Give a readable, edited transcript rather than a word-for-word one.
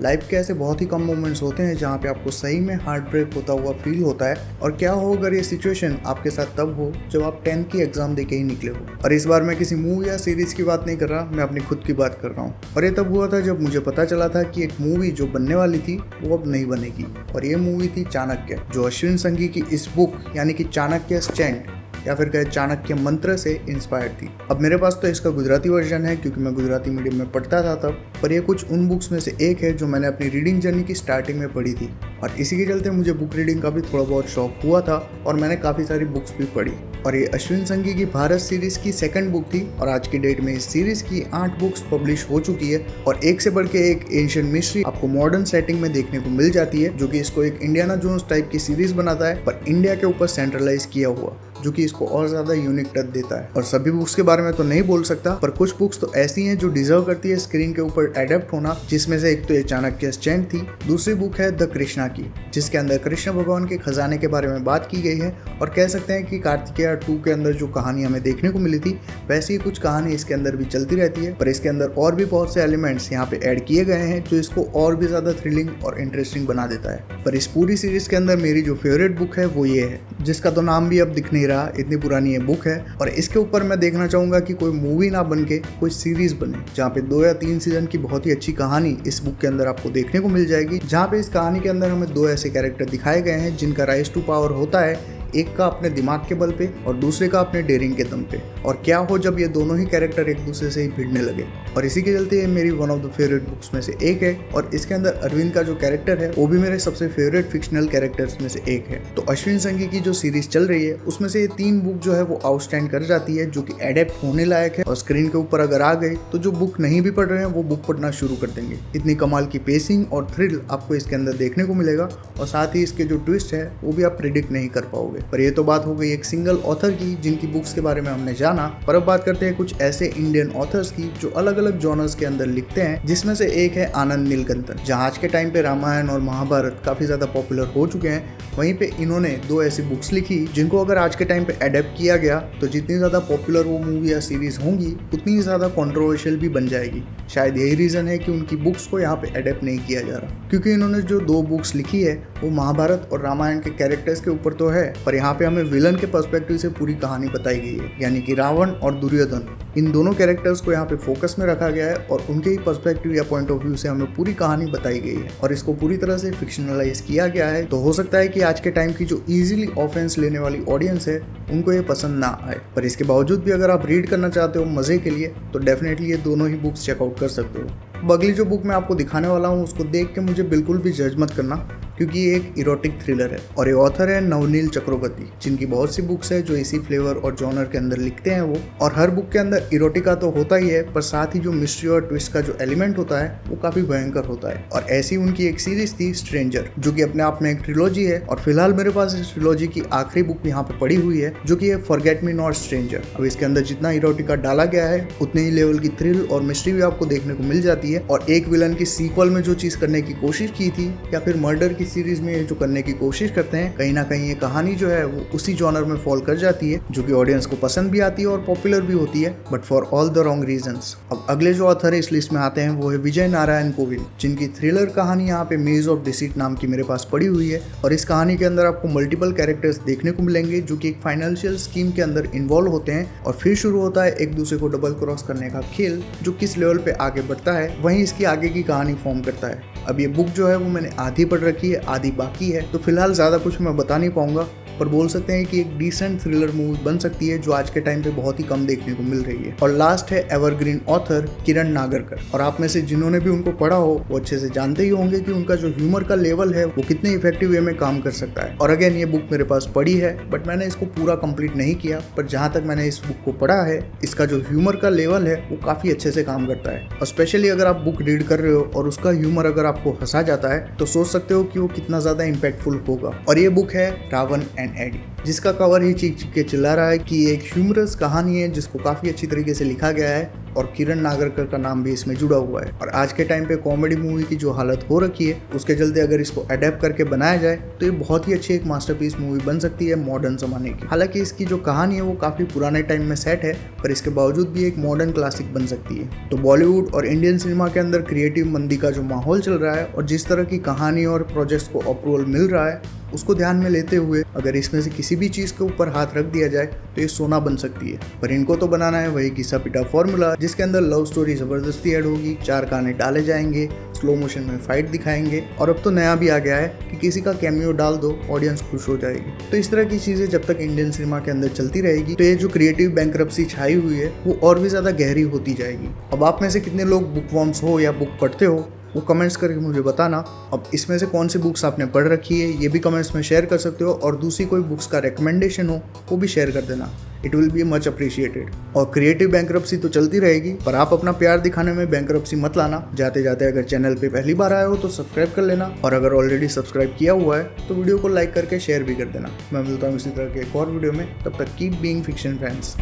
Life के ऐसे बहुत ही कम मोमेंट्स होते हैं जहाँ पे आपको सही में हार्ट ब्रेक होता हुआ फील होता है। और क्या हो अगर ये सिचुएशन आपके साथ तब हो जब आप 10th की एग्जाम दे के ही निकले हो। और इस बार मैं किसी मूवी या सीरीज की बात नहीं कर रहा, मैं अपनी खुद की बात कर रहा हूँ। और ये तब हुआ था जब मुझे पता चला था कि एक मूवी जो बनने वाली थी वो अब नहीं बनेगी। और ये मूवी थी चाणक्य, जो अश्विन संघी की इस बुक यानी कि चाणक्य स्टैंड या फिर कहे चाणक्य मंत्र से इंस्पायर्ड थी। अब मेरे पास तो इसका गुजराती वर्जन है क्योंकि मैं गुजराती मीडियम में पढ़ता था तब, पर यह कुछ उन बुक्स में से एक है जो मैंने अपनी रीडिंग जर्नी की स्टार्टिंग में पढ़ी थी। और इसी के चलते मुझे बुक रीडिंग का भी थोड़ा बहुत शौक हुआ था और मैंने काफ़ी सारी बुक्स भी पढ़ी। और ये अश्विन संघी की भारत सीरीज की सेकंड बुक थी और आज की डेट में इस सीरीज की 8 बुक्स पब्लिश हो चुकी है। और एक से बढ़ के एक एशियन मिस्ट्री आपको मॉडर्न सेटिंग में देखने को मिल जाती है, जो कि इसको एक इंडियाना जोन्स टाइप की सीरीज बनाता है, पर इंडिया के ऊपर सेंट्रलाइज किया हुआ, जो कि इसको और ज्यादा यूनिक टच देता है। और सभी बुक्स के बारे में तो नहीं बोल सकता, पर कुछ बुक्स तो ऐसी हैं जो डिजर्व करती है स्क्रीन के ऊपर एडेप्ट होना, जिसमें से एक तो ये चाणक्य स्टैंड थी। दूसरी बुक है द कृष्णा की, जिसके अंदर कृष्ण भगवान के खजाने के बारे में बात की गई है। और कह सकते हैं कि कार्तिकेय 2 के अंदर जो कहानी हमें देखने को मिली थी, वैसी ही कुछ कहानी इसके अंदर भी चलती रहती है, पर इसके अंदर और भी बहुत से एलिमेंट्स यहाँ पे ऐड किए गए हैं जो इसको और भी ज्यादा थ्रिलिंग और इंटरेस्टिंग बना देता है। पर इस पूरी सीरीज के अंदर मेरी जो फेवरेट बुक है वो ये है, जिसका तो नाम भी अब दिख नहीं रहा, इतनी पुरानी ये बुक है। और इसके ऊपर मैं देखना चाहूंगा कि कोई मूवी ना बन के कोई सीरीज बने, जहाँ पे 2 या 3 सीजन की बहुत ही अच्छी कहानी इस बुक के अंदर आपको देखने को मिल जाएगी। जहाँ पे इस कहानी के अंदर हमें 2 ऐसे कैरेक्टर दिखाए गए हैं जिनका राइज टू पावर होता है, एक का अपने दिमाग के बल पे और दूसरे का अपने डेयरिंग के दम पे। और क्या हो जब ये दोनों ही कैरेक्टर एक दूसरे से ही भिड़ने लगे। और इसी के चलते ये मेरी one of the favourite books में से एक है। और इसके अंदर अरविंद का जो कैरेक्टर है वो भी मेरे सबसे फेवरेट फिक्शनल कैरेक्टर्स में से एक है। तो अश्विन संघी की जो सीरीज चल रही है उसमें से ये 3 बुक जो है वो आउटस्टैंड कर जाती है, जो कि एडेप्ट होने लायक है। और स्क्रीन के ऊपर अगर आ गई तो जो बुक नहीं भी पढ़ रहे हैं वो बुक पढ़ना शुरू कर देंगे। इतनी कमाल की पेसिंग और थ्रिल आपको इसके अंदर देखने को मिलेगा। और साथ ही इसके जो ट्विस्ट है वो भी आप प्रिडिक्ट नहीं कर पाओगे। पर ये तो बात हो गई एक सिंगल ऑथर की जिनकी बुक्स के बारे में हमने जाना। पर अब बात करते हैं कुछ ऐसे इंडियन ऑथर्स की जो अलग अलग जॉनर्स के अंदर लिखते हैं, जिसमें से एक है आनंद नीलकंठन। जहाँ आज के टाइम पे रामायण और महाभारत काफी ज्यादा पॉपुलर हो चुके हैं, वहीं पे इन्होंने 2 ऐसी बुक्स लिखी जिनको अगर आज के टाइम पे एडेप्ट किया गया तो जितनी ज्यादा पॉपुलर वो मूवी या सीरीज होंगी उतनी ही ज्यादा कंट्रोवर्शियल भी बन जाएगी। शायद यही रीजन है कि उनकी बुक्स को यहाँ पे एडेप्ट नहीं किया जा रहा, क्योंकि इन्होंने जो 2 बुक्स लिखी है वो महाभारत और रामायण के कैरेक्टर्स के ऊपर तो है, पर यहाँ पे हमें विलन के पर्सपेक्टिव से पूरी कहानी बताई गई है, यानी कि रावण और दुर्योधन। इन दोनों कैरेक्टर्स को यहाँ पे फोकस में रखा गया है और उनके ही पर्सपेक्टिव या पॉइंट ऑफ व्यू से हमें पूरी कहानी बताई गई है। और इसको पूरी तरह से फिक्शनलाइज किया गया है। तो हो सकता है कि आज के टाइम की जो इजीली ऑफेंस लेने वाली ऑडियंस है उनको ये पसंद ना आए, पर इसके बावजूद भी अगर आप रीड करना चाहते हो मजे के लिए तो डेफिनेटली ये दोनों ही बुक्स चेकआउट कर सकते हो। अगली जो बुक मैं आपको दिखाने वाला हूँ उसको देख के मुझे बिल्कुल भी जज मत करना, क्योंकि ये एक इरोटिक थ्रिलर है। और ये ऑथर है नवनील चक्रवर्ती, जिनकी बहुत सी बुक्स है जो इसी फ्लेवर और जॉनर के अंदर लिखते हैं वो। और हर बुक के अंदर इरोटिका तो होता ही है, पर साथ ही जो मिस्ट्री और ट्विस्ट का जो एलिमेंट होता है वो काफी भयंकर होता है। और ऐसी उनकी एक सीरीज थी स्ट्रेंजर, जो कि अपने आप में एक ट्रिलॉजी है। और फिलहाल मेरे पास इस ट्रिलॉजी की आखिरी बुक यहाँ पे पड़ी हुई है, जो कि है फॉरगेट मी नॉट स्ट्रेंजर। अब इसके अंदर जितना इरोटिका डाला गया है उतने ही लेवल की थ्रिल और मिस्ट्री भी आपको देखने को मिल जाती है। और एक विलन की सीक्वल में जो चीज करने की कोशिश की थी, या फिर मर्डर की सीरीज में जो करने की कोशिश करते हैं, कहीं ना कहीं ये कहानी जो है वो उसी जॉनर में फॉल कर जाती है, जो कि ऑडियंस को पसंद भी आती है और पॉपुलर भी होती है, but for all the wrong reasons. अब अगले जो ऑथर इस लिस्ट में आते हैं वो है विजय नारायण कोविल, जिनकी थ्रिलर कहानी यहाँ पे मेज ऑफ डिसीट नाम की मेरे पास पड़ी हुई है। और इस कहानी के अंदर आपको मल्टीपल कैरेक्टर्स देखने को मिलेंगे जो कि एक फाइनेंशियल स्कीम के अंदर इन्वॉल्व होते हैं। और फिर शुरू होता है एक दूसरे को डबल क्रॉस करने का खेल, जो किस लेवल पे आगे बढ़ता है वहीं इसकी आगे की कहानी फॉर्म करता है। अब ये बुक जो है वो मैंने आधी पढ़ रखी है, आधी बाकी है, तो फिलहाल ज़्यादा कुछ मैं बता नहीं पाऊंगा, पर बोल सकते हैं कि एक डिसेंट थ्रिलर मूवी बन सकती है जो आज के टाइम पे बहुत ही कम देखने को मिल रही है। और लास्ट है एवरग्रीन ऑथर किरण नागरकर। और आप में से जिन्होंने भी उनको पढ़ा हो वो अच्छे से जानते ही होंगे कि उनका जो ह्यूमर का लेवल है वो कितने इफेक्टिव वे में काम कर सकता है। और अगेन ये बुक मेरे पास पड़ी है, बट मैंने इसको पूरा कंप्लीट नहीं किया, पर जहाँ तक मैंने इस बुक को पढ़ा है इसका जो ह्यूमर का लेवल है वो काफ़ी अच्छे से काम करता है। और स्पेशली अगर आप बुक रीड कर रहे हो और उसका ह्यूमर अगर आपको हंसा जाता है तो सोच सकते हो कि वो कितना ज़्यादा इम्पैक्टफुल होगा। और ये बुक है रावण एंड एडी, जिसका कवर ही चीख चीख के चिल्ला रहा है कि एक ह्यूमरस कहानी है जिसको काफ़ी अच्छी तरीके से लिखा गया है। और किरण नागरकर का नाम भी इसमें जुड़ा हुआ है। और आज के टाइम पे कॉमेडी मूवी की जो हालत हो रखी है उसके चलते अगर इसको अडेप्ट करके बनाया जाए तो ये बहुत ही अच्छी एक मास्टरपीस मूवी बन सकती है मॉडर्न जमाने की। हालांकि इसकी जो कहानी है वो काफी पुराने टाइम में सेट है, पर इसके बावजूद भी एक मॉडर्न क्लासिक बन सकती है। तो बॉलीवुड और इंडियन सिनेमा के अंदर क्रिएटिव मंदी का जो माहौल चल रहा है और जिस तरह की कहानी और प्रोजेक्ट्स को अप्रूवल मिल रहा है उसको ध्यान में लेते हुए अगर इसमें से किसी भी चीज़ के ऊपर हाथ रख दिया जाए तो ये सोना बन सकती है। पर इनको तो बनाना है वही घिसा पिटा फॉर्मूला जिसके अंदर लव स्टोरी जबरदस्ती ऐड होगी, 4 गाने डाले जाएंगे, स्लो मोशन में फाइट दिखाएंगे और अब तो नया भी आ गया है कि किसी का कैमियो डाल दो ऑडियंस खुश हो जाएगी। तो इस तरह की चीज़ें जब तक इंडियन सिनेमा के अंदर चलती रहेगी तो ये जो क्रिएटिव बैंकरप्सी छाई हुई है वो और भी ज़्यादा गहरी होती जाएगी। अब आप में से कितने लोग बुक वॉर्म्स हो या बुक पढ़ते हो वो कमेंट्स करके मुझे बताना। अब इसमें से कौन सी बुक्स आपने पढ़ रखी है ये भी कमेंट्स में शेयर कर सकते हो और दूसरी कोई बुक्स का रिकमेंडेशन हो वो भी शेयर कर देना। It will be much appreciated. और क्रिएटिव बैंकरप्सी तो चलती रहेगी पर आप अपना प्यार दिखाने में बैंकरप्सी मत लाना। जाते जाते अगर चैनल पे पहली बार आए हो तो सब्सक्राइब कर लेना और अगर ऑलरेडी सब्सक्राइब किया हुआ है तो वीडियो को लाइक करके शेयर भी कर देना। मैं मिलता हूँ इसी तरह के एक और वीडियो में, तब तक कीप बीइंग फिक्शन फैंस।